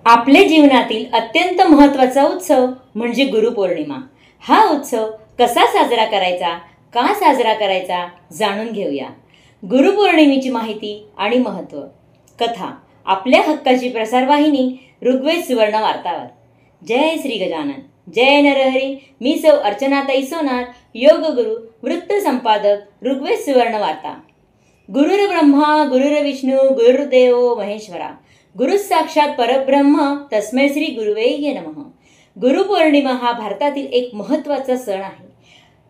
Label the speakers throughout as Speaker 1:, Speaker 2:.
Speaker 1: आपल्या जीवनातील अत्यंत महत्त्वाचा उत्सव म्हणजे गुरुपौर्णिमा। हा उत्सव कसा साजरा करायचा, का साजरा करायचा जाणून घेऊया। गुरुपौर्णिमेची माहिती आणि महत्त्व। कथा आपल्या हक्काची प्रसारवाहिनी ऋग्वेद सुवर्ण वार्तावर। जय श्री गजानन, जय नरहरी। मी सौ अर्चनाताई सोनार, योग गुरु, वृत्त संपादक, ऋग्वेद सुवर्ण वार्ता। गुरुर्ब्रह्मा गुरुर्विष्णू गुरुर्देवो महेश्वरा, गुरु साक्षात परब्रह्म तस्मै श्री गुरुवे नमः। गुरुपौर्णिमा हा भारतातील एक महत्त्वाचा सण आहे।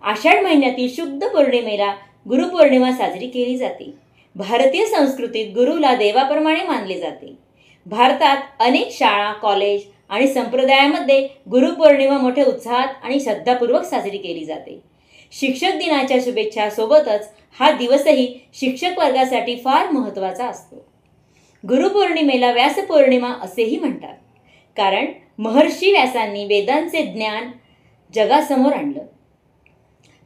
Speaker 1: आषाढ महिन्यातील शुद्ध पौर्णिमेला गुरुपौर्णिमा साजरी केली जाते। भारतीय संस्कृतीत गुरुला देवाप्रमाणे मानले जाते। भारतात अनेक शाळा, कॉलेज आणि संप्रदायामध्ये गुरुपौर्णिमा मोठ्या उत्साहात आणि श्रद्धापूर्वक साजरी केली जाते। शिक्षक दिनाच्या शुभेच्छा सोबतच हा दिवसही शिक्षक वर्गासाठी फार महत्त्वाचा असतो। गुरुपौर्णिमेला व्यास पौर्णिमा असेही म्हणतात, कारण महर्षी व्यासांनी वेदांचे ज्ञान जगासमोर आणलं।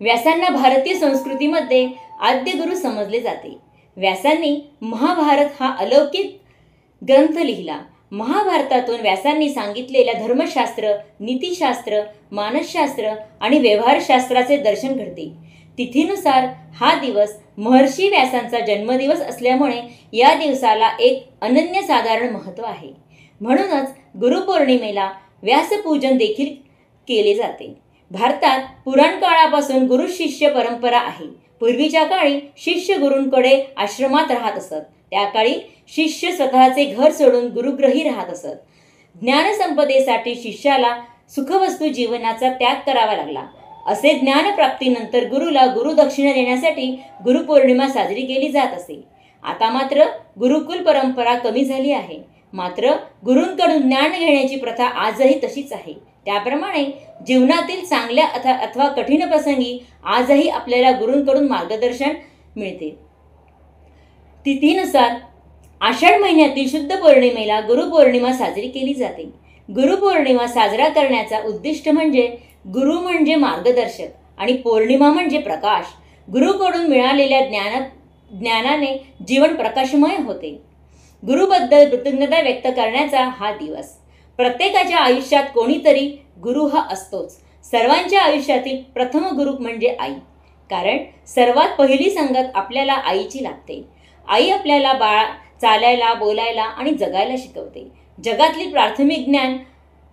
Speaker 1: व्यासांना भारतीय संस्कृतीमध्ये आद्य गुरु समजले जाते। व्यासांनी महाभारत हा अलौकिक ग्रंथ लिहिला। महाभारतातून व्यासांनी सांगितलेल्या धर्मशास्त्र, नीतिशास्त्र, मानसशास्त्र आणि व्यवहारशास्त्राचे दर्शन घडते। तिथीनुसार हा दिवस महर्षी व्यासांचा जन्मदिवस असल्यामुळे या दिवसाला एक अनन्यसाधारण महत्त्व आहे। म्हणूनच गुरुपौर्णिमेला व्यासपूजन देखील केले जाते। भारतात पुराण काळापासून गुरु शिष्य परंपरा आहे। पूर्वीच्या काळी शिष्य गुरूंकडे आश्रमात राहत असत। त्या काळी शिष्य स्वतःचे घर सोडून गुरुग्रही राहत असत। ज्ञानसंपदेसाठी शिष्याला सुखवस्तू जीवनाचा त्याग करावा लागला। असे ज्ञानप्राप्तीनंतर गुरुला गुरुदक्षिणा देण्यासाठी गुरुपौर्णिमा साजरी केली जात असे। आता मात्र गुरुकुल परंपरा कमी झाली आहे। मात्र गुरूंकडून ज्ञान घेण्याची प्रथा आजही तशीच आहे। त्याप्रमाणे जीवनातील चांगल्या अथवा कठीण प्रसंगी आजही आपल्याला गुरूंकडून मार्गदर्शन मिळते। तिथीनुसार आषाढ महिन्यातील शुद्ध पौर्णिमेला गुरुपौर्णिमा साजरी केली जाते। गुरुपौर्णिमा साजरा करण्याचा उद्दिष्ट म्हणजे गुरु म्हणजे मार्गदर्शक आणि पौर्णिमा म्हणजे प्रकाश। गुरुकडून मिळालेल्या ज्ञानाने जीवन प्रकाशमय होते। गुरुबद्दल कृतज्ञता व्यक्त करण्याचा हा दिवस। प्रत्येकाच्या आयुष्यात कोणीतरी गुरु हा असतोच। सर्वांच्या आयुष्यातील प्रथम गुरु म्हणजे आई, कारण सर्वात पहिली संगत आपल्याला आईची लागते। आई आपल्याला चालायला, बोलायला आणि जगायला शिकवते। जगातली प्राथमिक ज्ञान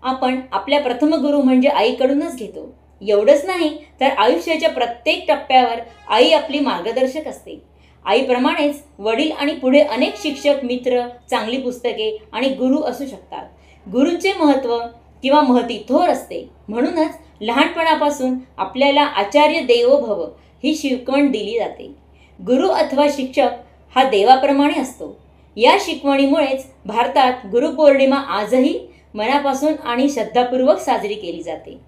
Speaker 1: आपण आपल्या प्रथम गुरु म्हणजे आईकडूनच घेतो। एवढंच नाही तर आयुष्याच्या प्रत्येक टप्प्यावर आई आपली मार्गदर्शक असते। आईप्रमाणेच वडील आणि पुढे अनेक शिक्षक, मित्र, चांगली पुस्तके आणि गुरु असू शकतात। गुरूंचे महत्त्व किंवा महती थोर असते। म्हणूनच लहानपणापासून आपल्याला आचार्य देवो भव ही शिकवण दिली जाते। गुरु अथवा शिक्षक हा देवाप्रमाणे असतो। या शिकवणीमुळेच भारतात गुरुपौर्णिमा आजही मनापासून आणि श्रद्धापूर्वक साजरी केली जाते।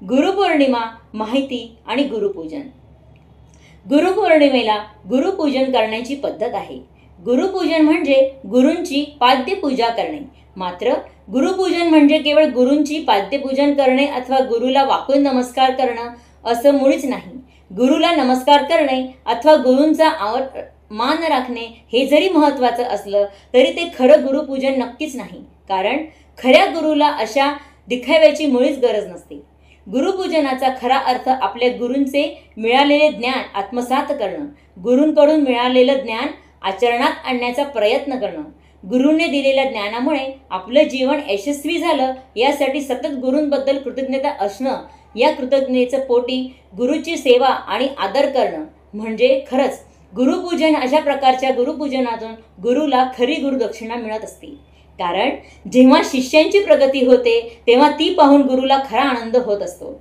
Speaker 1: गुरुपौर्णिमा माहिती आणि गुरुपूजन। गुरुपौर्णिमेला गुरुपूजन करण्याची पद्धत आहे। गुरुपूजन म्हणजे गुरूंची पाद्यपूजा करणे। मात्र गुरुपूजन म्हणजे केवळ गुरूंची पाद्यपूजन करणे अथवा गुरुला वाकून नमस्कार करणं असं मुळीच नाही। गुरुला नमस्कार करणे अथवा गुरूंचा मान राखणे हे जरी महत्त्वाचं असलं तरी ते खरं गुरुपूजन नक्कीच नाही, कारण खऱ्या गुरुला अशा दिखाव्याची मुळीच गरज नसते। गुरुपूजनाचा खरा अर्थ आपल्या गुरूंचे मिळालेले ज्ञान आत्मसात करणं, गुरूंकडून मिळालेलं ज्ञान आचरणात आणण्याचा प्रयत्न करणं। गुरूंनी दिलेल्या ज्ञानामुळे आपलं जीवन यशस्वी झालं यासाठी सतत गुरूंबद्दल कृतज्ञता असणं, या कृतज्ञतेचं पोटी गुरुची सेवा आणि आदर करणं म्हणजे खरंच गुरुपूजन। अशा प्रकारच्या गुरुपूजनातून गुरुला खरी गुरुदक्षिणा मिळत असते, कारण जेव्हा शिष्यांची प्रगती होते तेव्हा ती पाहून गुरुला खरा आनंद होत असतो।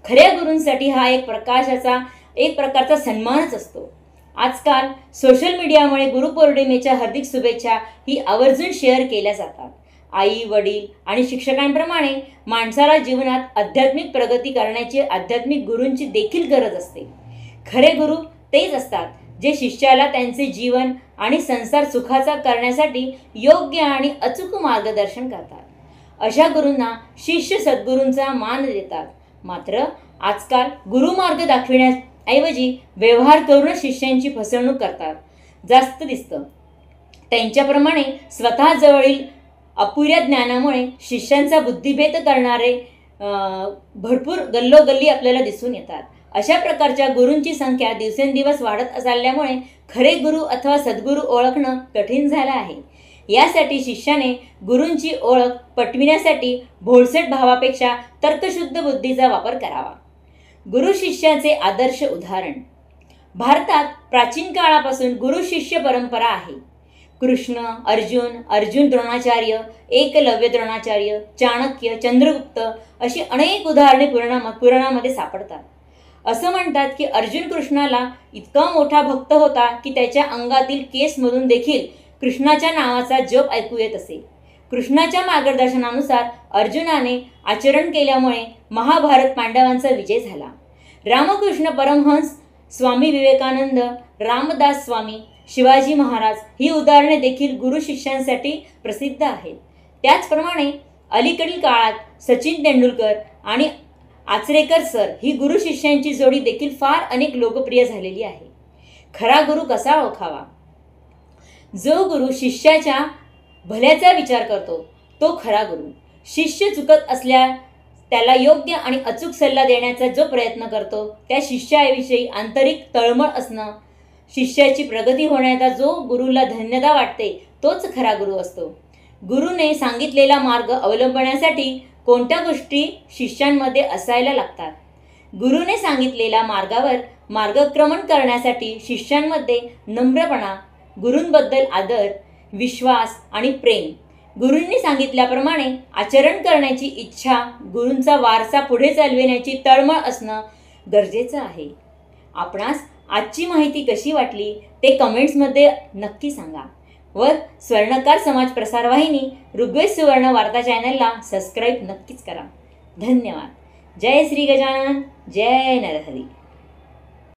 Speaker 1: खऱ्या गुरूंसाठी हा एक प्रकारचा सन्मानच असतो। आजकाल सोशल मीडियामुळे गुरुपौर्णिमेच्या हार्दिक शुभेच्छा ही आवर्जून शेअर केल्या जातात। आई, वडील आणि शिक्षकांप्रमाणे माणसाला जीवनात आध्यात्मिक प्रगती करण्याची आध्यात्मिक गुरूंची देखील गरज असते। खरे गुरु तेच असतात जे शिष्याला त्यांचे जीवन आणि संसार सुखाचा करण्यासाठी योग्य आणि अचूक मार्गदर्शन करतात। अशा गुरूंना शिष्य सद्गुरूंचा मान देतात। मात्र आजकाल गुरुमार्ग दाखविण्याऐवजी व्यवहार करून शिष्यांची फसवणूक करतात जास्त दिसतं। त्यांच्याप्रमाणे स्वतः जवळील अपुऱ्या ज्ञानामुळे शिष्यांचा बुद्धिभेद करणारे भरपूर गल्लोगल्ली आपल्याला दिसून येतात. अशा प्रकारच्या गुरूंची संख्या दिवसेंदिवस वाढत चालल्यामुळे खरे गुरु अथवा सद्गुरू ओळखणं कठीण झालं आहे. यासाठी शिष्याने गुरूंची ओळख पटविण्यासाठी भोळसट भावापेक्षा तर्कशुद्ध बुद्धीचा वापर करावा. गुरु शिष्याचे आदर्श उदाहरण. भारतात प्राचीन काळापासून गुरु शिष्य परंपरा आहे. कृष्ण, अर्जुन द्रोणाचार्य, एकलव्य द्रोणाचार्य, चाणक्य, चंद्रगुप्त अशी अनेक उदाहरणे पुराणामध्ये सापडतात. असं म्हणतात की अर्जुन कृष्णाला इतका मोठा भक्त होता की त्याच्या अंगातील केसमधून देखील कृष्णाच्या नावाचा जप ऐकू येत असे. कृष्णाच्या मार्गदर्शनानुसार अर्जुनाने आचरण केल्यामुळे महाभारत पांडवांचा विजय झाला. रामकृष्ण परमहंस, स्वामी विवेकानंद, रामदास स्वामी, शिवाजी महाराज ही उदाहरणे देखील गुरु शिष्यांसाठी प्रसिद्ध आहेत. त्याचप्रमाणे अलीकडील काळात सचिन तेंडुलकर आणि आचरेकर सर ही गुरु शिष्यांची जोडी देखील फार अनेक लोकप्रिय झालेली आहे. खरा गुरु कसा ओळखावा? जो गुरु शिष्याच्या भल्याचा विचार करतो तो खरा गुरु. शिष्य चुकत असल्यास त्याला योग्य आणि अचूक सल्ला देण्याचा जो प्रयत्न करतो त्या शिष्याविषयी आंतरिक तळमळ असणं, शिष्याची प्रगती होण्याचा जो गुरुला धन्यता वाटते तोच खरा गुरु असतो. गुरुने सांगितलेला मार्ग अवलंबण्यासाठी कोणत्या गोष्टी शिष्यांमध्ये असायला लागतात? गुरुने सांगितलेल्या मार्गावर मार्गक्रमण करण्यासाठी शिष्यांमध्ये नम्रपणा, गुरूंबद्दल आदर, विश्वास आणि प्रेम, गुरूंनी सांगितल्याप्रमाणे आचरण करण्याची इच्छा, गुरूंचा वारसा पुढे चालविण्याची तळमळ असणं गरजेचं आहे. आपणास आजची माहिती कशी वाटली ते कमेंट्समध्ये नक्की सांगा. व स्वर्णकार समाज प्रसारवाहिनी ऋग्वेद सुवर्ण वार्ता चॅनलला सबस्क्राईब नक्कीच करा. धन्यवाद. जय श्री गजानन, जय नरहरी.